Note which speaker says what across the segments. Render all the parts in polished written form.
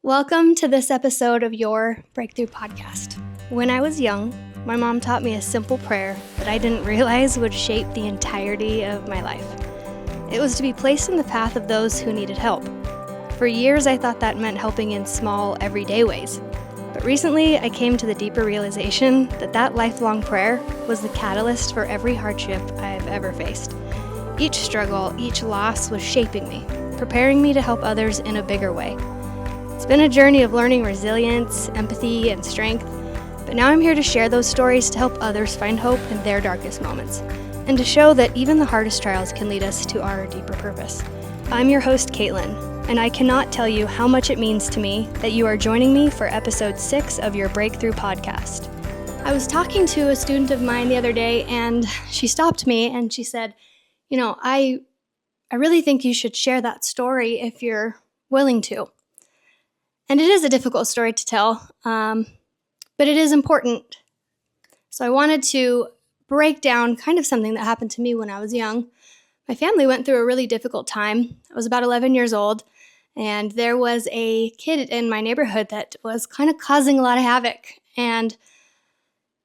Speaker 1: Welcome to this episode of your Breakthrough Podcast. When I was young, my mom taught me a simple prayer that I didn't realize would shape the entirety of my life. It was to be placed in the path of those who needed help. For years, I thought that meant helping in small, everyday ways. But recently, I came to the deeper realization that lifelong prayer was the catalyst for every hardship I've ever faced. Each struggle, each loss was shaping me, preparing me to help others in a bigger way. It's been a journey of learning resilience, empathy, and strength, but now I'm here to share those stories to help others find hope in their darkest moments, and to show that even the hardest trials can lead us to our deeper purpose. I'm your host, Caitlin, and I cannot tell you how much it means to me that you are joining me for episode 6 of your Breakthrough Podcast. I was talking to a student of mine the other day, and she stopped me and she said, I really think you should share that story if you're willing to. And it is a difficult story to tell, but it is important. So I wanted to break down kind of something that happened to me when I was young. My family went through a really difficult time. I was about 11 years old, and there was a kid in my neighborhood that was kind of causing a lot of havoc. And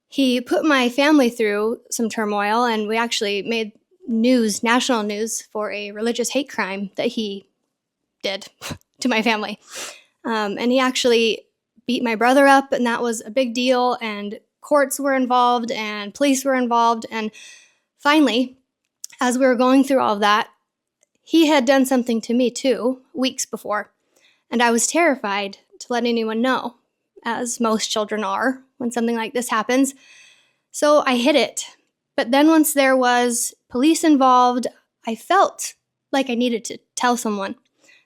Speaker 1: he put my family through some turmoil, and we actually made national news, for a religious hate crime that he did to my family. And he actually beat my brother up, and that was a big deal, and courts were involved, and police were involved, and finally, as we were going through all of that, he had done something to me too, weeks before, and I was terrified to let anyone know, as most children are when something like this happens, so I hid it. But then once there was police involved, I felt like I needed to tell someone.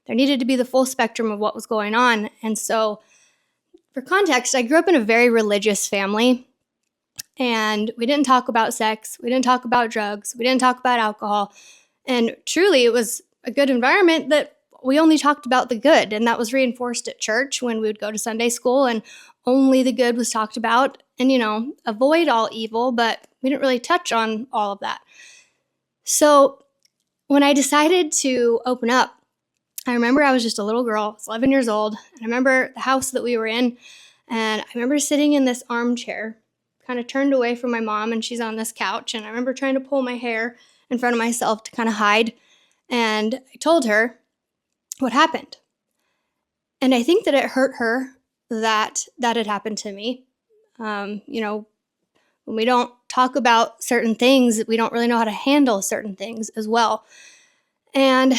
Speaker 1: There needed to be the full spectrum of what was going on. And so, for context, I grew up in a very religious family, and we didn't talk about sex, we didn't talk about drugs, we didn't talk about alcohol, and truly it was a good environment that we only talked about the good, and that was reinforced at church when we would go to Sunday school, and only the good was talked about, and avoid all evil, but we didn't really touch on all of that. So when I decided to open up, I remember I was just a little girl, I was 11 years old, and I remember the house that we were in, and I remember sitting in this armchair, kind of turned away from my mom, and she's on this couch, and I remember trying to pull my hair in front of myself to kind of hide, and I told her what happened. And I think that it hurt her that had happened to me. When we don't talk about certain things, we don't really know how to handle certain things as well. And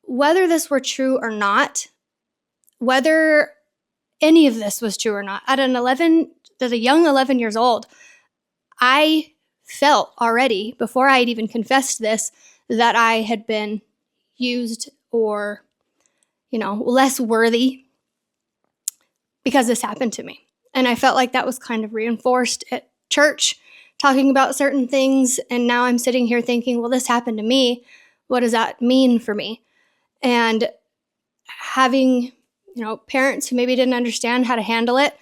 Speaker 1: whether this were true or not, whether any of this was true or not, at a young 11 years old, I felt already, before I had even confessed this, that I had been used or, less worthy because this happened to me. And I felt like that was kind of reinforced at church, talking about certain things. And now I'm sitting here thinking, well, this happened to me. What does that mean for me? And having, parents who maybe didn't understand how to handle it,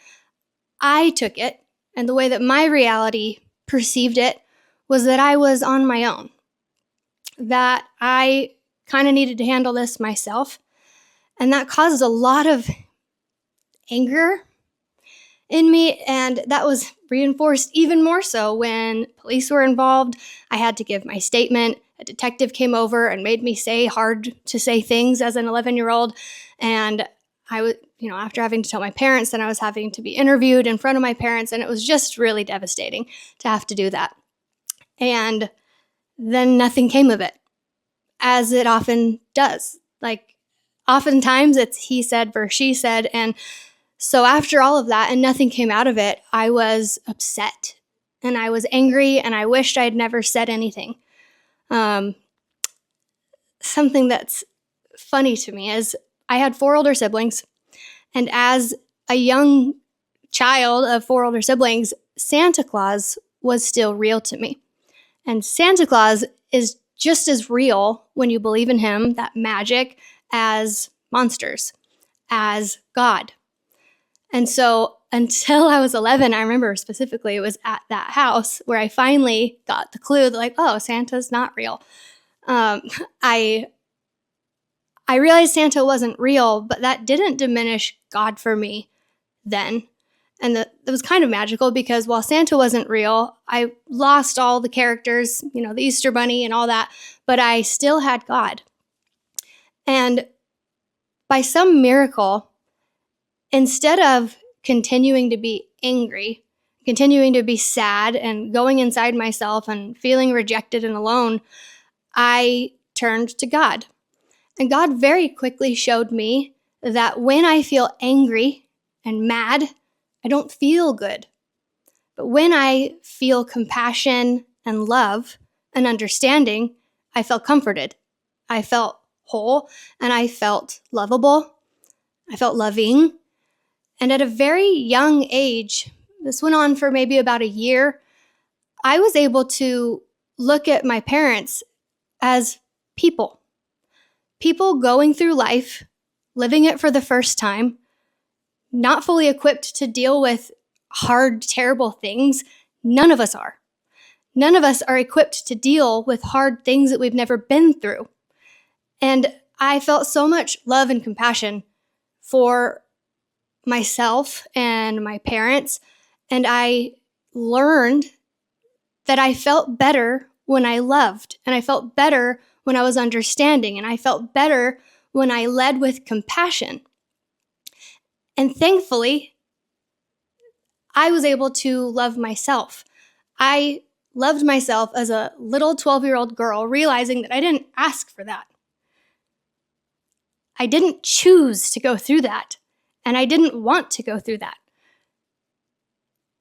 Speaker 1: I took it, and the way that my reality perceived it was that I was on my own, that I kind of needed to handle this myself, and that caused a lot of anger in me, and that was reinforced even more so when police were involved. I had to give my statement. A detective came over and made me say hard to say things as an 11-year-old, and I was, after having to tell my parents, then I was having to be interviewed in front of my parents, and it was just really devastating to have to do that. And then nothing came of it, as it often does. Like, oftentimes it's he said versus she said, and so after all of that and nothing came out of it, I was upset, and I was angry, and I wished I had never said anything. Something that's funny to me is I had 4 older siblings, and as a young child of 4 older siblings, Santa Claus was still real to me. And Santa Claus is just as real when you believe in him, that magic, as monsters, as God. And so until I was 11, I remember specifically it was at that house where I finally got the clue that, Santa's not real. I I realized Santa wasn't real, but that didn't diminish God for me then. And it was kind of magical because while Santa wasn't real, I lost all the characters, the Easter Bunny and all that, but I still had God. And by some miracle, instead of continuing to be angry, continuing to be sad and going inside myself and feeling rejected and alone, I turned to God. And God very quickly showed me that when I feel angry and mad, I don't feel good. But when I feel compassion and love and understanding, I felt comforted. I felt whole and I felt lovable. I felt loving. And at a very young age, this went on for maybe about a year, I was able to look at my parents as people going through life, living it for the first time, not fully equipped to deal with hard, terrible things. None of us are. None of us are equipped to deal with hard things that we've never been through. And I felt so much love and compassion for myself and my parents. And I learned that I felt better when I loved, and I felt better when I was understanding, and I felt better when I led with compassion. And thankfully, I was able to love myself. I loved myself as a little 12-year-old girl, realizing that I didn't ask for that. I didn't choose to go through that, and I didn't want to go through that.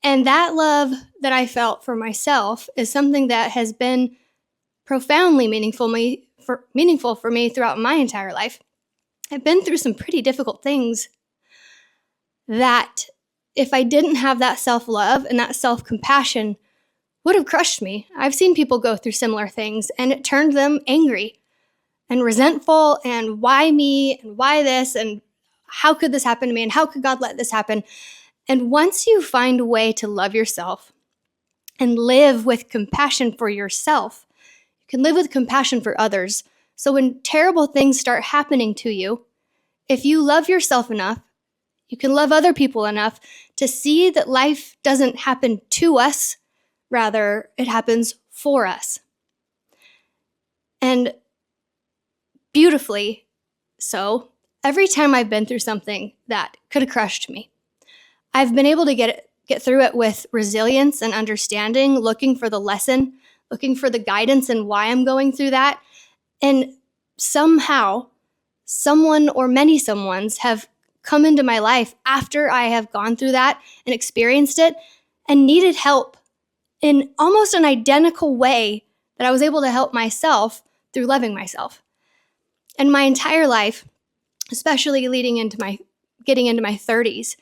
Speaker 1: And that love that I felt for myself is something that has been profoundly meaningful for me throughout my entire life. I've been through some pretty difficult things that if I didn't have that self-love and that self-compassion would have crushed me. I've seen people go through similar things and it turned them angry and resentful and why me and why this and how could this happen to me and how could God let this happen? And once you find a way to love yourself and live with compassion for yourself, you can live with compassion for others. So when terrible things start happening to you, if you love yourself enough, you can love other people enough to see that life doesn't happen to us, rather it happens for us. And beautifully so, every time I've been through something that could have crushed me, I've been able to get through it with resilience and understanding, looking for the lesson, looking for the guidance and why I'm going through that. And somehow, someone or many someones have come into my life after I have gone through that and experienced it and needed help in almost an identical way that I was able to help myself through loving myself. And my entire life, especially getting into my 30s,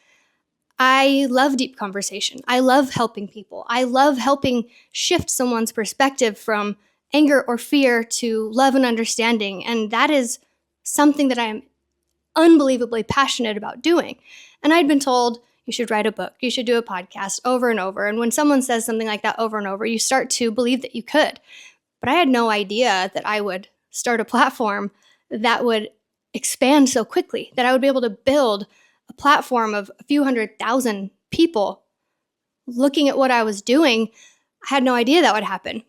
Speaker 1: I love deep conversation. I love helping people. I love helping shift someone's perspective from anger or fear to love and understanding. And that is something that I am unbelievably passionate about doing. And I'd been told, you should write a book, you should do a podcast over and over. And when someone says something like that over and over, you start to believe that you could. But I had no idea that I would start a platform that would expand so quickly, that I would be able to build a platform of a few 100,000 people looking at what I was doing. I had no idea that would happen.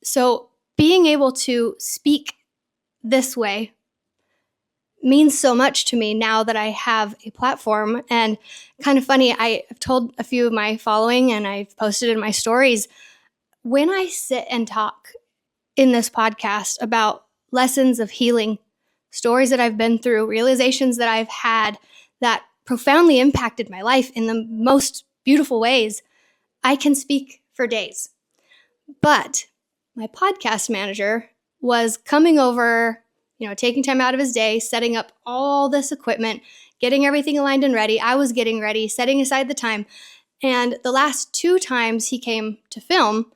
Speaker 1: So being able to speak this way means so much to me now that I have a platform. And kind of funny, I've told a few of my following and I've posted in my stories, when I sit and talk in this podcast about lessons of healing, stories that I've been through, realizations that I've had that profoundly impacted my life in the most beautiful ways, I can speak for days. But my podcast manager was coming over, taking time out of his day, setting up all this equipment, getting everything aligned and ready. I was getting ready, setting aside the time. And the last 2 times he came to film,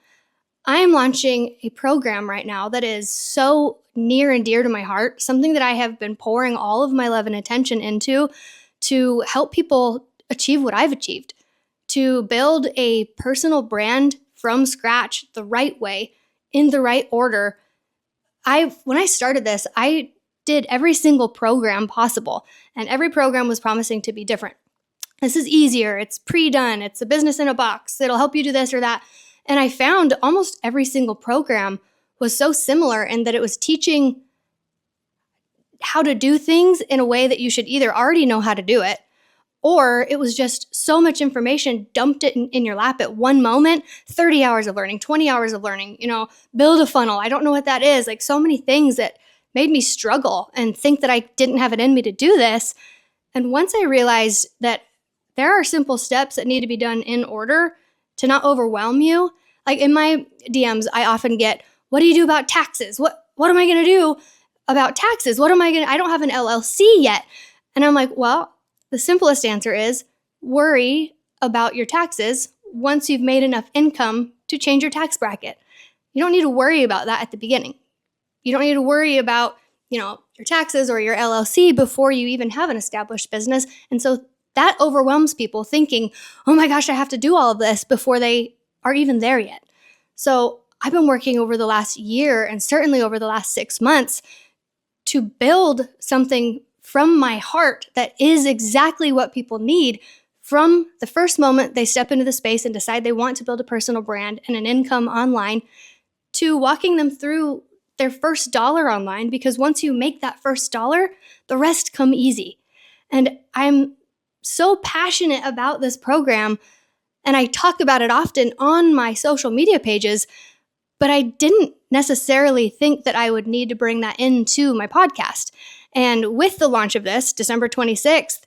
Speaker 1: I am launching a program right now that is so near and dear to my heart, something that I have been pouring all of my love and attention into to help people achieve what I've achieved, to build a personal brand from scratch the right way, in the right order. When I started this, I did every single program possible, and every program was promising to be different. This is easier, it's pre-done, it's a business in a box, it'll help you do this or that. And I found almost every single program was so similar in that it was teaching how to do things in a way that you should either already know how to do it, or it was just so much information dumped it in your lap at one moment. 30 hours of learning, 20 hours of learning, build a funnel. I don't know what that is. Like, so many things that made me struggle and think that I didn't have it in me to do this. And once I realized that there are simple steps that need to be done in order to not overwhelm you. Like, in my DMs, I often get, what do you do about taxes? What am I going to do about taxes? I don't have an LLC yet. And I'm like, well, the simplest answer is worry about your taxes once you've made enough income to change your tax bracket. You don't need to worry about that at the beginning. You don't need to worry about, your taxes or your LLC before you even have an established business. And so that overwhelms people thinking, oh my gosh, I have to do all of this before they are even there yet. So I've been working over the last year and certainly over the last 6 months to build something from my heart that is exactly what people need from the first moment they step into the space and decide they want to build a personal brand and an income online, to walking them through their first dollar online, because once you make that first dollar, the rest come easy. And I'm so passionate about this program, and I talk about it often on my social media pages, but I didn't necessarily think that I would need to bring that into my podcast. And with the launch of this, December 26th,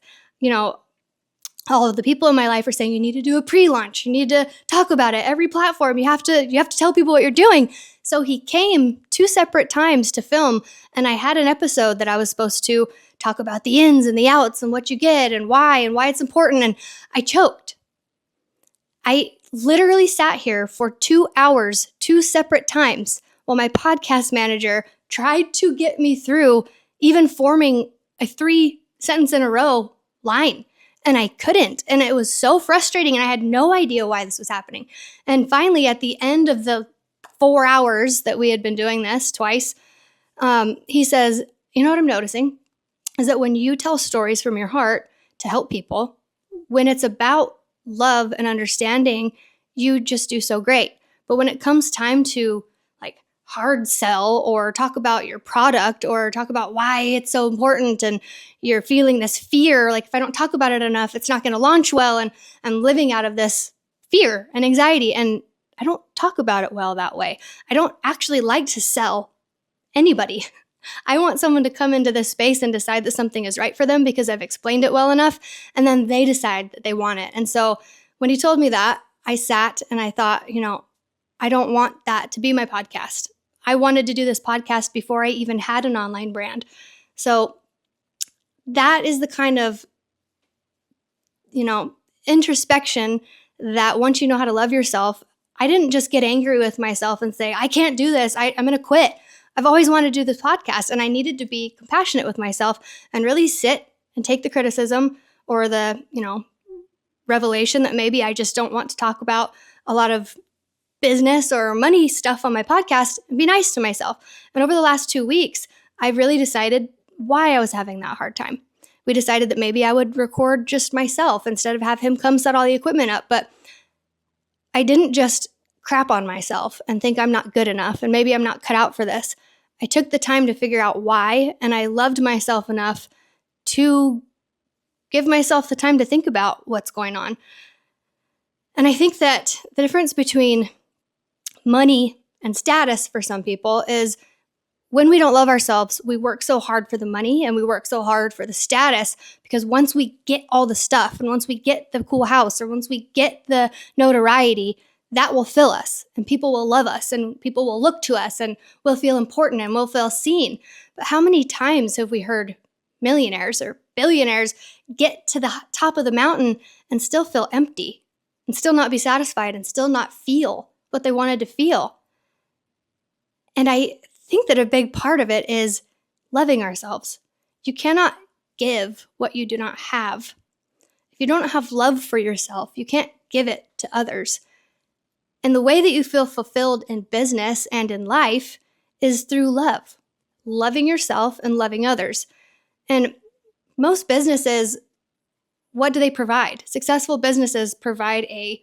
Speaker 1: all of the people in my life are saying, you need to do a pre-launch. You need to talk about it. Every platform, you have to tell people what you're doing. So he came 2 separate times to film, and I had an episode that I was supposed to talk about the ins and the outs and what you get and why it's important. And I choked. I literally sat here for 2 hours, 2 separate times, while my podcast manager tried to get me through even forming a 3 sentence in a row line. And I couldn't. And it was so frustrating. And I had no idea why this was happening. And finally, at the end of the 4 hours that we had been doing this twice, he says, you know what I'm noticing is that when you tell stories from your heart to help people, when it's about love and understanding, you just do so great. But when it comes time to hard sell or talk about your product or talk about why it's so important, and you're feeling this fear, like, if I don't talk about it enough, it's not going to launch well, and I'm living out of this fear and anxiety, and I don't talk about it well that way. I don't actually like to sell anybody. I want someone to come into this space and decide that something is right for them because I've explained it well enough, and then they decide that they want it. And so when he told me that, I sat and I thought, I don't want that to be my podcast. I wanted to do this podcast before I even had an online brand. So that is the kind of, introspection that once you know how to love yourself, I didn't just get angry with myself and say, I can't do this. I'm going to quit. I've always wanted to do this podcast, and I needed to be compassionate with myself and really sit and take the criticism or the, revelation that maybe I just don't want to talk about a lot of business or money stuff on my podcast, and be nice to myself. And over the last 2 weeks, I've really decided why I was having that hard time. We decided that maybe I would record just myself instead of have him come set all the equipment up. But I didn't just crap on myself and think I'm not good enough and maybe I'm not cut out for this. I took the time to figure out why, and I loved myself enough to give myself the time to think about what's going on. And I think that the difference between money and status for some people is when we don't love ourselves, we work so hard for the money and we work so hard for the status, because once we get all the stuff and once we get the cool house or once we get the notoriety, that will fill us and people will love us and people will look to us and we'll feel important and we'll feel seen. But how many times have we heard millionaires or billionaires get to the top of the mountain and still feel empty and still not be satisfied and still not feel what they wanted to feel? And I think that a big part of it is loving ourselves. You cannot give what you do not have. If you don't have love for yourself, you can't give it to others. And the way that you feel fulfilled in business and in life is through love. loving yourself and loving others. And most businesses, what do they provide? Successful businesses provide a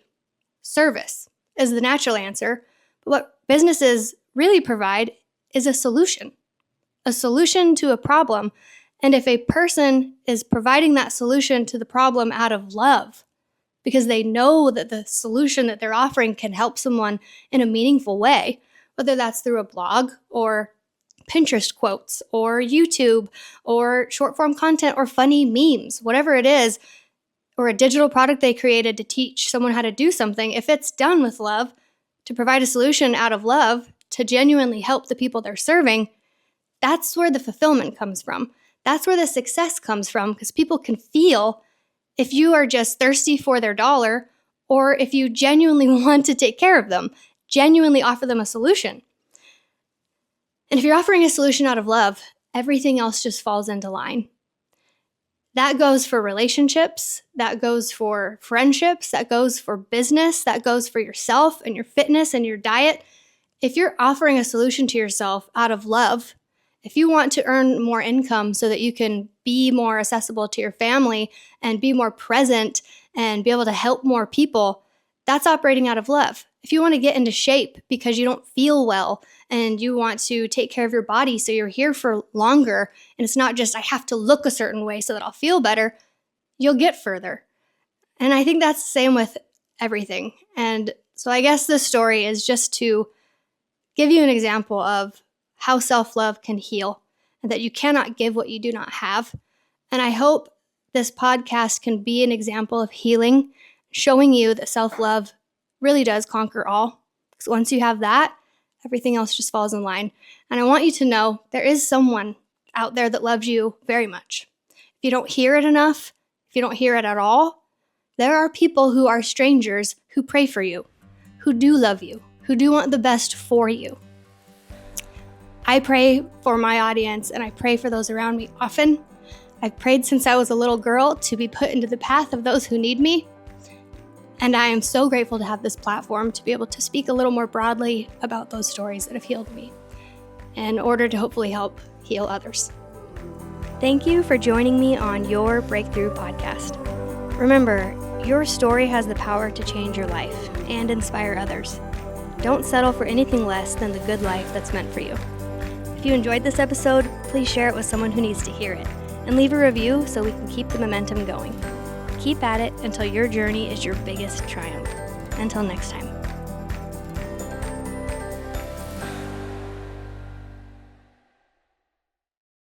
Speaker 1: service, is the natural answer. But what businesses really provide is a solution to a problem. And if a person is providing that solution to the problem out of love, because they know that the solution that they're offering can help someone in a meaningful way, whether that's through a blog or Pinterest quotes or YouTube or short form content or funny memes, whatever it is, or a digital product they created to teach someone how to do something, if it's done with love, to provide a solution out of love, to genuinely help the people they're serving, that's where the fulfillment comes from. That's where the success comes from, because people can feel if you are just thirsty for their dollar or if you genuinely want to take care of them, genuinely offer them a solution. And if you're offering a solution out of love, everything else just falls into line. That goes for relationships, that goes for friendships, that goes for business, that goes for yourself and your fitness and your diet. If you're offering a solution to yourself out of love, if you want to earn more income so that you can be more accessible to your family and be more present and be able to help more people, that's operating out of love. If you want to get into shape because you don't feel well and you want to take care of your body so you're here for longer, and it's not just I have to look a certain way so that I'll feel better, you'll get further. And I think that's the same with everything. And so I guess this story is just to give you an example of how self-love can heal and that you cannot give what you do not have. And I hope this podcast can be an example of healing, showing you that self-love really does conquer all. Because once you have that, everything else just falls in line. And I want you to know there is someone out there that loves you very much. If you don't hear it enough, if you don't hear it at all, there are people who are strangers who pray for you, who do love you, who do want the best for you. I pray for my audience and I pray for those around me often. I've prayed since I was a little girl to be put into the path of those who need me. And I am so grateful to have this platform to be able to speak a little more broadly about those stories that have healed me in order to hopefully help heal others. Thank you for joining me on Your Breakthrough Podcast. Remember, your story has the power to change your life and inspire others. Don't settle for anything less than the good life that's meant for you. If you enjoyed this episode, please share it with someone who needs to hear it, and leave a review so we can keep the momentum going. Keep at it until your journey is your biggest triumph. Until next time.